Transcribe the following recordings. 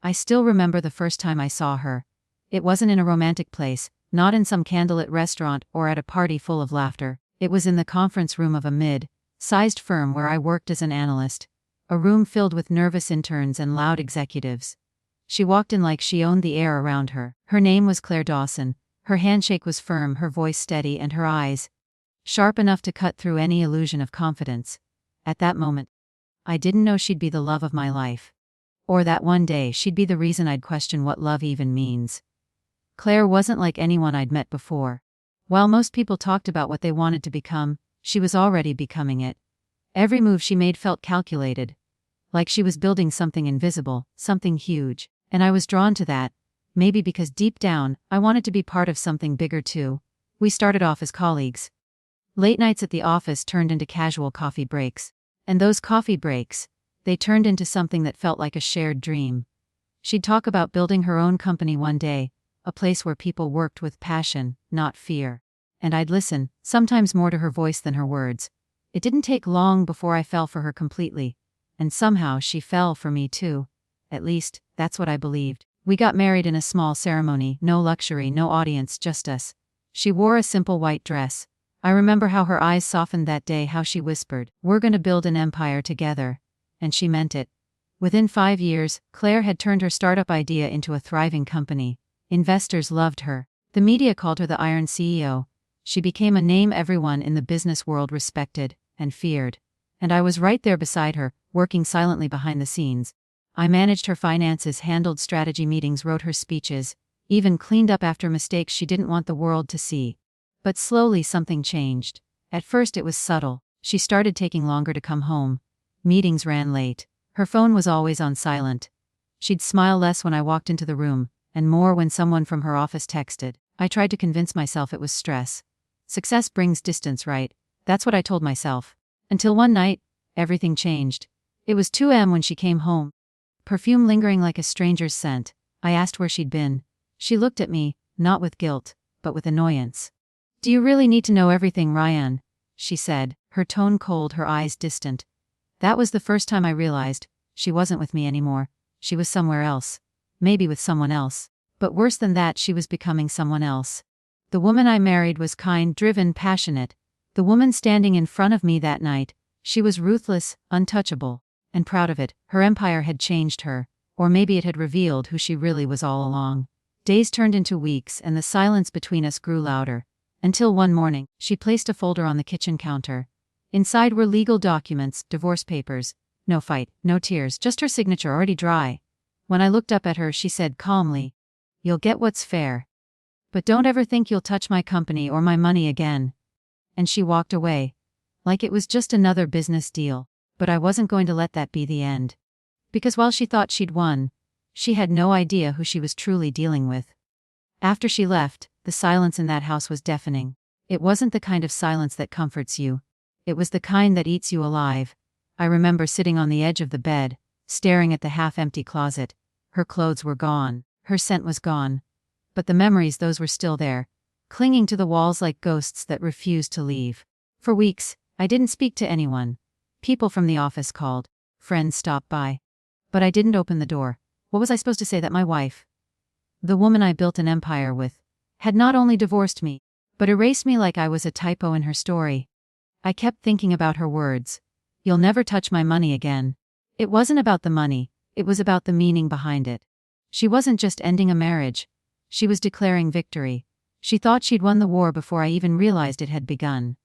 I still remember the first time I saw her. It wasn't in a romantic place, not in some candlelit restaurant or at a party full of laughter. It was in the conference room of a mid-sized firm where I worked as an analyst. A room filled with nervous interns and loud executives. She walked in like she owned the air around her. Her name was Claire Dawson. Her handshake was firm, her voice steady, and her eyes sharp enough to cut through any illusion of confidence. At that moment, I didn't know she'd be the love of my life. Or that one day she'd be the reason I'd question what love even means. Claire wasn't like anyone I'd met before. While most people talked about what they wanted to become, she was already becoming it. Every move she made felt calculated. Like she was building something invisible, something huge. And I was drawn to that. Maybe because deep down, I wanted to be part of something bigger too. We started off as colleagues. Late nights at the office turned into casual coffee breaks. And those coffee breaks, they turned into something that felt like a shared dream. She'd talk about building her own company one day, a place where people worked with passion, not fear. And I'd listen, sometimes more to her voice than her words. It didn't take long before I fell for her completely. And somehow she fell for me too. At least, that's what I believed. We got married in a small ceremony, no luxury, no audience, just us. She wore a simple white dress. I remember how her eyes softened that day, how she whispered, "We're gonna build an empire together." And she meant it. Within 5 years, Claire had turned her startup idea into a thriving company. Investors loved her. The media called her the Iron CEO. She became a name everyone in the business world respected and feared. And I was right there beside her, working silently behind the scenes. I managed her finances, handled strategy meetings, wrote her speeches, even cleaned up after mistakes she didn't want the world to see. But slowly something changed. At first it was subtle. She started taking longer to come home. Meetings ran late. Her phone was always on silent. She'd smile less when I walked into the room, and more when someone from her office texted. I tried to convince myself it was stress. Success brings distance, right? That's what I told myself. Until one night, everything changed. It was 2 a.m. when she came home. Perfume lingering like a stranger's scent. I asked where she'd been. She looked at me, not with guilt, but with annoyance. "Do you really need to know everything, Ryan?" she said, her tone cold, her eyes distant. That was the first time I realized, she wasn't with me anymore. She was somewhere else. Maybe with someone else. But worse than that, she was becoming someone else. The woman I married was kind, driven, passionate. The woman standing in front of me that night, she was ruthless, untouchable. And proud of it. Her empire had changed her. Or maybe it had revealed who she really was all along. Days turned into weeks, and the silence between us grew louder. Until one morning, she placed a folder on the kitchen counter. Inside were legal documents, divorce papers. No fight, no tears, just her signature already dry. When I looked up at her, she said calmly, "You'll get what's fair. But don't ever think you'll touch my company or my money again." And she walked away. Like it was just another business deal. But I wasn't going to let that be the end. Because while she thought she'd won, she had no idea who she was truly dealing with. After she left, the silence in that house was deafening. It wasn't the kind of silence that comforts you. It was the kind that eats you alive. I remember sitting on the edge of the bed, staring at the half-empty closet. Her clothes were gone. Her scent was gone. But the memories, those were still there, clinging to the walls like ghosts that refused to leave. For weeks, I didn't speak to anyone. People from the office called. Friends stopped by. But I didn't open the door. What was I supposed to say that my wife, the woman I built an empire with, had not only divorced me, but erased me like I was a typo in her story? I kept thinking about her words. "You'll never touch my money again." It wasn't about the money, it was about the meaning behind it. She wasn't just ending a marriage. She was declaring victory. She thought she'd won the war before I even realized it had begun.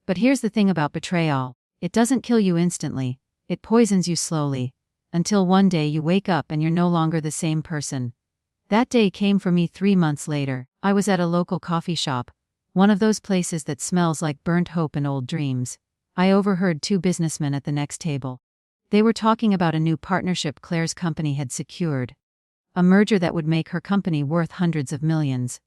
But here's the thing about betrayal. It doesn't kill you instantly. It poisons you slowly. Until one day you wake up and you're no longer the same person. That day came for me 3 months later. I was at a local coffee shop. One of those places that smells like burnt hope and old dreams. I overheard 2 businessmen at the next table. They were talking about a new partnership Claire's company had secured. A merger that would make her company worth hundreds of millions.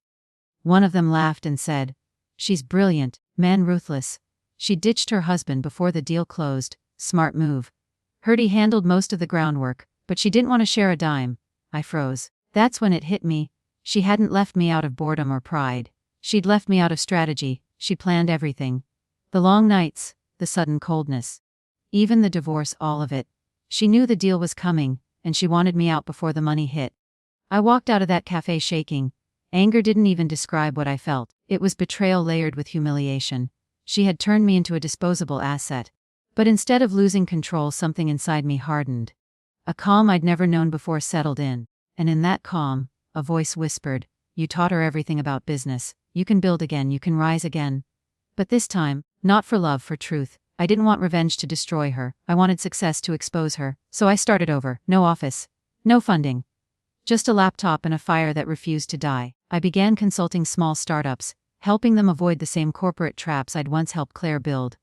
One of them laughed and said, "She's brilliant, man, ruthless. She ditched her husband before the deal closed. Smart move. Heard he handled most of the groundwork, but she didn't want to share a dime." I froze. That's when it hit me. She hadn't left me out of boredom or pride. She'd left me out of strategy. She planned everything. The long nights, the sudden coldness. Even the divorce, all of it. She knew the deal was coming, and she wanted me out before the money hit. I walked out of that cafe shaking. Anger didn't even describe what I felt. It was betrayal layered with humiliation. She had turned me into a disposable asset. But instead of losing control, something inside me hardened. A calm I'd never known before settled in. And in that calm, a voice whispered, "You taught her everything about business. You can build again, you can rise again." But this time, not for love, for truth. I didn't want revenge to destroy her. I wanted success to expose her. So I started over. No office. No funding. Just a laptop and a fire that refused to die. I began consulting small startups, helping them avoid the same corporate traps I'd once helped Claire build.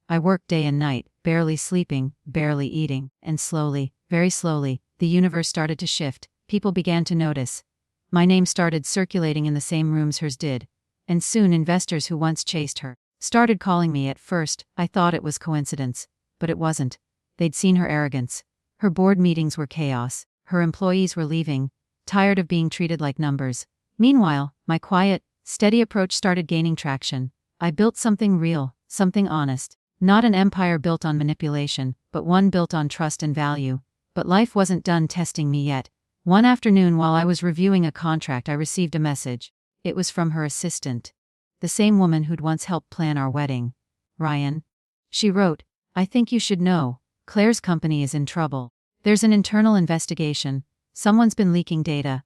I worked day and night, barely sleeping, barely eating, and slowly, very slowly, the universe started to shift. People began to notice. My name started circulating in the same rooms hers did. And soon investors who once chased her started calling me. At first, I thought it was coincidence. But it wasn't. They'd seen her arrogance. Her board meetings were chaos. Her employees were leaving, tired of being treated like numbers. Meanwhile, my quiet, steady approach started gaining traction. I built something real, something honest. Not an empire built on manipulation, but one built on trust and value. But life wasn't done testing me yet. One afternoon while I was reviewing a contract, I received a message. It was from her assistant. The same woman who'd once helped plan our wedding. "Ryan." She wrote, "I think you should know. Claire's company is in trouble. There's an internal investigation. Someone's been leaking data."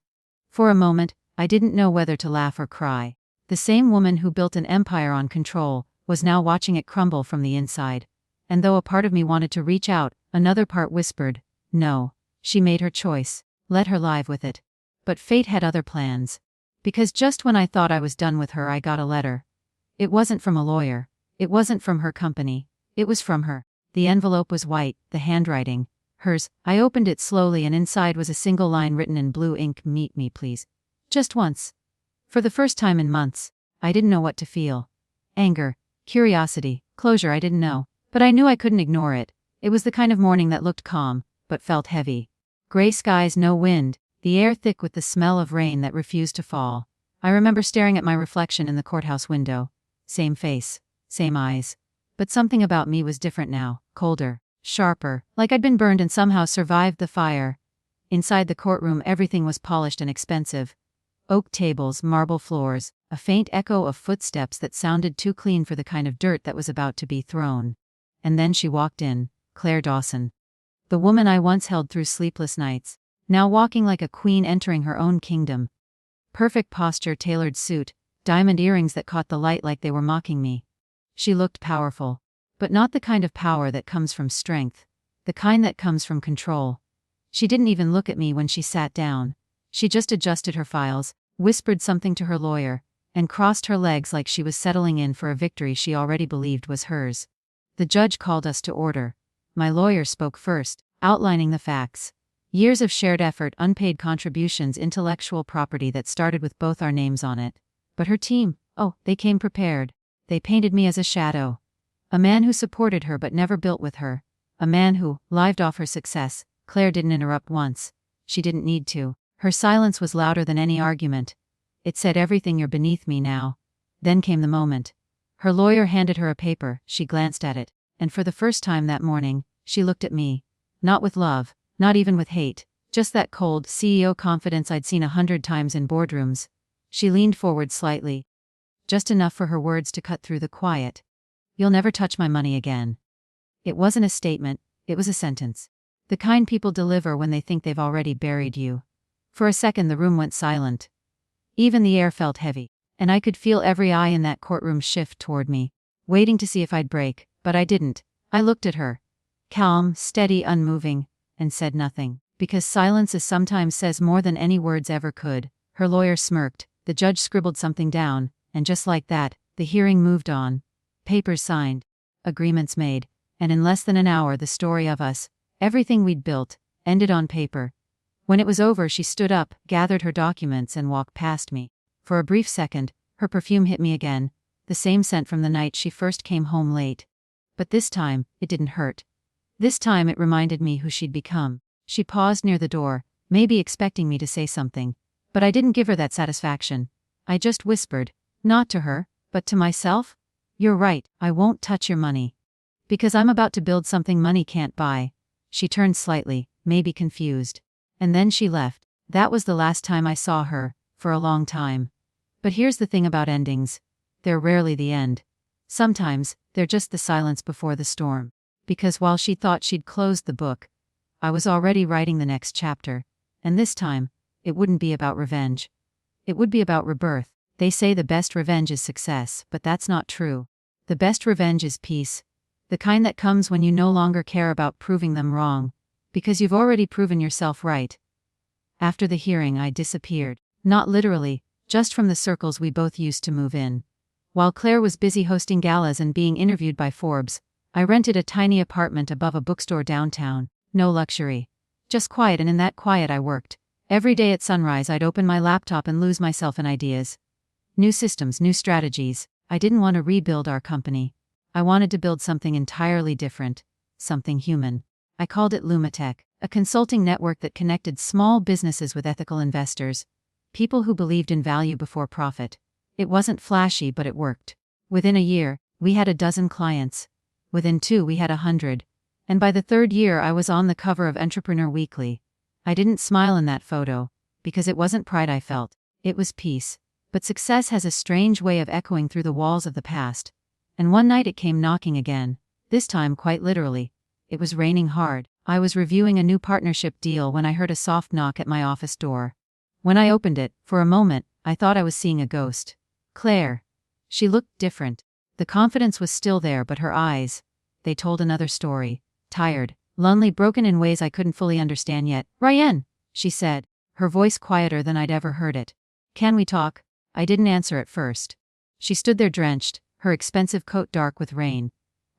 For a moment, I didn't know whether to laugh or cry. The same woman who built an empire on control was now watching it crumble from the inside. And though a part of me wanted to reach out, another part whispered, "No." She made her choice. Let her live with it. But fate had other plans. Because just when I thought I was done with her, I got a letter. It wasn't from a lawyer. It wasn't from her company. It was from her. The envelope was white, the handwriting hers. I opened it slowly, and inside was a single line written in blue ink: "Meet me, please. Just once." For the first time in months, I didn't know what to feel. Anger, curiosity, closure, I didn't know. But I knew I couldn't ignore it. It was the kind of morning that looked calm, but felt heavy. Gray skies, no wind, the air thick with the smell of rain that refused to fall. I remember staring at my reflection in the courthouse window. Same face, same eyes. But something about me was different now, colder, sharper, like I'd been burned and somehow survived the fire. Inside the courtroom, everything was polished and expensive. Oak tables, marble floors, a faint echo of footsteps that sounded too clean for the kind of dirt that was about to be thrown. And then she walked in, Claire Dawson. The woman I once held through sleepless nights, now walking like a queen entering her own kingdom. Perfect posture, tailored suit, diamond earrings that caught the light like they were mocking me. She looked powerful. But not the kind of power that comes from strength. The kind that comes from control. She didn't even look at me when she sat down. She just adjusted her files, whispered something to her lawyer, and crossed her legs like she was settling in for a victory she already believed was hers. The judge called us to order. My lawyer spoke first, outlining the facts. Years of shared effort, unpaid contributions, intellectual property that started with both our names on it. But her team, oh, they came prepared. They painted me as a shadow. A man who supported her but never built with her. A man who lived off her success. Claire didn't interrupt once. She didn't need to. Her silence was louder than any argument. It said everything: "You're beneath me now." Then came the moment. Her lawyer handed her a paper. She glanced at it. And for the first time that morning, she looked at me. Not with love, not even with hate, just that cold CEO confidence I'd seen 100 times in boardrooms. She leaned forward slightly. Just enough for her words to cut through the quiet. "You'll never touch my money again." It wasn't a statement, it was a sentence. The kind people deliver when they think they've already buried you. For a second the room went silent. Even the air felt heavy, and I could feel every eye in that courtroom shift toward me, waiting to see if I'd break. But I didn't. I looked at her. Calm, steady, unmoving, and said nothing. Because silence sometimes says more than any words ever could. Her lawyer smirked. The judge scribbled something down, and just like that, the hearing moved on. Papers signed. Agreements made. And in less than an hour the story of us, everything we'd built, ended on paper. When it was over, she stood up, gathered her documents, and walked past me. For a brief second, her perfume hit me again, the same scent from the night she first came home late. But this time, it didn't hurt. This time it reminded me who she'd become. She paused near the door, maybe expecting me to say something. But I didn't give her that satisfaction. I just whispered, not to her, but to myself, "You're right, I won't touch your money. Because I'm about to build something money can't buy." She turned slightly, maybe confused. And then she left. That was the last time I saw her, for a long time. But here's the thing about endings. They're rarely the end. Sometimes, they're just the silence before the storm. Because while she thought she'd closed the book, I was already writing the next chapter. And this time, it wouldn't be about revenge. It would be about rebirth. They say the best revenge is success, but that's not true. The best revenge is peace. The kind that comes when you no longer care about proving them wrong, because you've already proven yourself right. After the hearing, I disappeared. Not literally, just from the circles we both used to move in. While Claire was busy hosting galas and being interviewed by Forbes, I rented a tiny apartment above a bookstore downtown. No luxury. Just quiet, and in that quiet I worked. Every day at sunrise I'd open my laptop and lose myself in ideas. New systems, new strategies. I didn't want to rebuild our company. I wanted to build something entirely different. Something human. I called it Lumitech, a consulting network that connected small businesses with ethical investors. People who believed in value before profit. It wasn't flashy, but it worked. Within a year, we had 12 clients. Within 2 we had 100. And by the 3rd year I was on the cover of Entrepreneur Weekly. I didn't smile in that photo, because it wasn't pride I felt, it was peace. But success has a strange way of echoing through the walls of the past. And one night it came knocking again, this time quite literally. It was raining hard. I was reviewing a new partnership deal when I heard a soft knock at my office door. When I opened it, for a moment, I thought I was seeing a ghost. Claire. She looked different. The confidence was still there, but her eyes, they told another story. Tired, lonely, broken in ways I couldn't fully understand yet. "Ryan," she said, her voice quieter than I'd ever heard it. "Can we talk?" I didn't answer at first. She stood there drenched, her expensive coat dark with rain.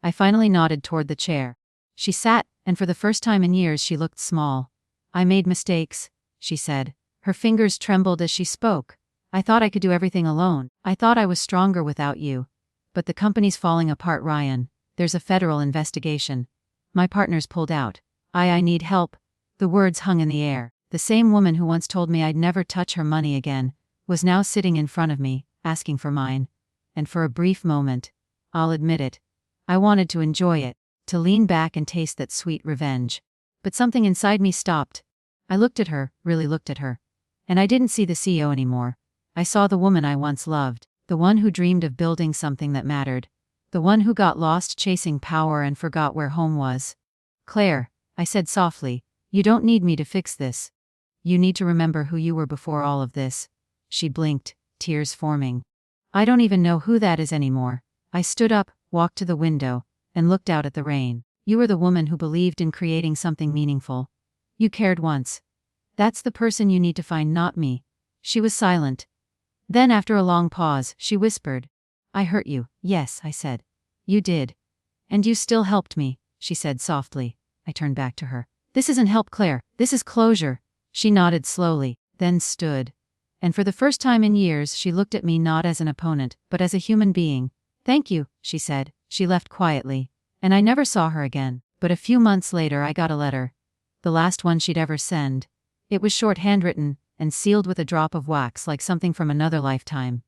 I finally nodded toward the chair. She sat, and for the first time in years she looked small. "I made mistakes," she said. Her fingers trembled as she spoke. "I thought I could do everything alone. I thought I was stronger without you. But the company's falling apart, Ryan. There's a federal investigation. My partners pulled out. I need help." The words hung in the air. The same woman who once told me I'd never touch her money again was now sitting in front of me, asking for mine. And for a brief moment, I'll admit it, I wanted to enjoy it, to lean back and taste that sweet revenge. But something inside me stopped. I looked at her, really looked at her. And I didn't see the CEO anymore. I saw the woman I once loved, the one who dreamed of building something that mattered. The one who got lost chasing power and forgot where home was. "Claire," I said softly, "you don't need me to fix this. You need to remember who you were before all of this." She blinked, tears forming. "I don't even know who that is anymore." I stood up, walked to the window, and looked out at the rain. "You were the woman who believed in creating something meaningful. You cared once. That's the person you need to find, not me." She was silent. Then after a long pause, she whispered, "I hurt you." "Yes," I said. "You did. And you still helped me," she said softly. I turned back to her. "This isn't help, Claire. This is closure." She nodded slowly, then stood. And for the first time in years she looked at me not as an opponent, but as a human being. "Thank you," she said. She left quietly. And I never saw her again. But a few months later I got a letter. The last one she'd ever send. It was short, handwritten, and sealed with a drop of wax like something from another lifetime.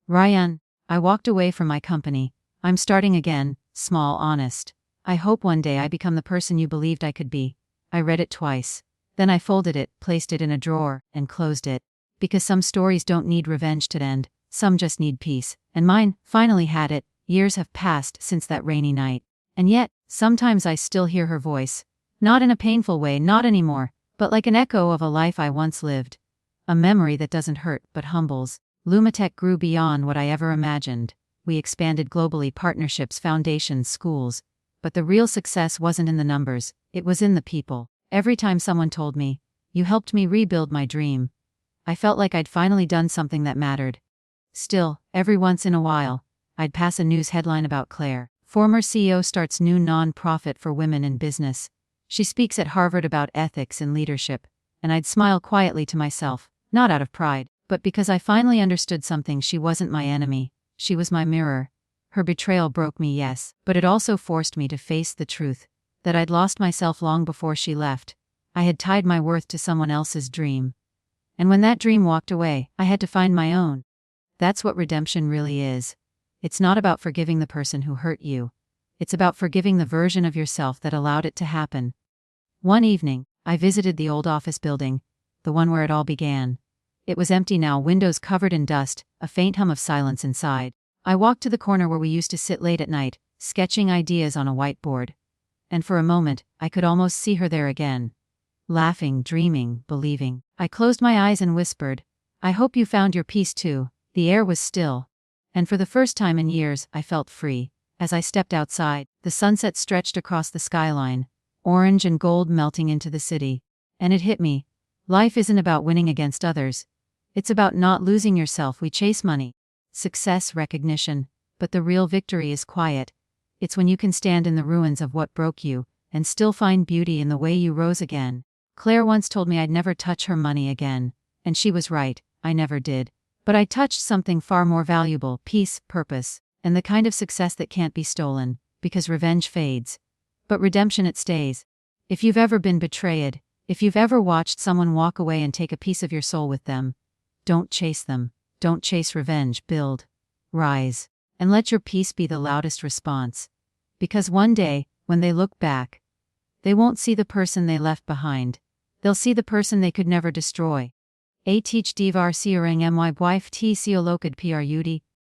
"Ryan, I walked away from my company. I'm starting again, small, honest. I hope one day I become the person you believed I could be." I read it twice. Then I folded it, placed it in a drawer, and closed it. Because some stories don't need revenge to end, some just need peace. And mine finally had it. Years have passed since that rainy night. And yet, sometimes I still hear her voice. Not in a painful way, not anymore, but like an echo of a life I once lived. A memory that doesn't hurt, but humbles. Lumitech grew beyond what I ever imagined. We expanded globally, partnerships, foundations, schools. But the real success wasn't in the numbers, it was in the people. Every time someone told me, "You helped me rebuild my dream," I felt like I'd finally done something that mattered. Still, every once in a while, I'd pass a news headline about Claire. Former CEO starts new non-profit for women in business. She speaks at Harvard about ethics and leadership. And I'd smile quietly to myself, not out of pride, but because I finally understood something. She wasn't my enemy. She was my mirror. Her betrayal broke me, yes, but it also forced me to face the truth. That I'd lost myself long before she left. I had tied my worth to someone else's dream. And when that dream walked away, I had to find my own. That's what redemption really is. It's not about forgiving the person who hurt you. It's about forgiving the version of yourself that allowed it to happen. One evening, I visited the old office building, the one where it all began. It was empty now, windows covered in dust, a faint hum of silence inside. I walked to the corner where we used to sit late at night, sketching ideas on a whiteboard. And for a moment, I could almost see her there again. Laughing, dreaming, believing. I closed my eyes and whispered, "I hope you found your peace too." The air was still. And for the first time in years, I felt free. As I stepped outside, the sunset stretched across the skyline, orange and gold melting into the city. And it hit me. Life isn't about winning against others. It's about not losing yourself. We chase money, success, recognition. But the real victory is quiet. It's when you can stand in the ruins of what broke you, and still find beauty in the way you rose again. Claire once told me I'd never touch her money again. And she was right, I never did. But I touched something far more valuable: peace, purpose, and the kind of success that can't be stolen, because revenge fades. But redemption, it stays. If you've ever been betrayed, if you've ever watched someone walk away and take a piece of your soul with them, don't chase them. Don't chase revenge. Build. Rise. And let your peace be the loudest response. Because one day, when they look back, they won't see the person they left behind. They'll see the person they could never destroy. A teach divar siering my wife t siolokad prud.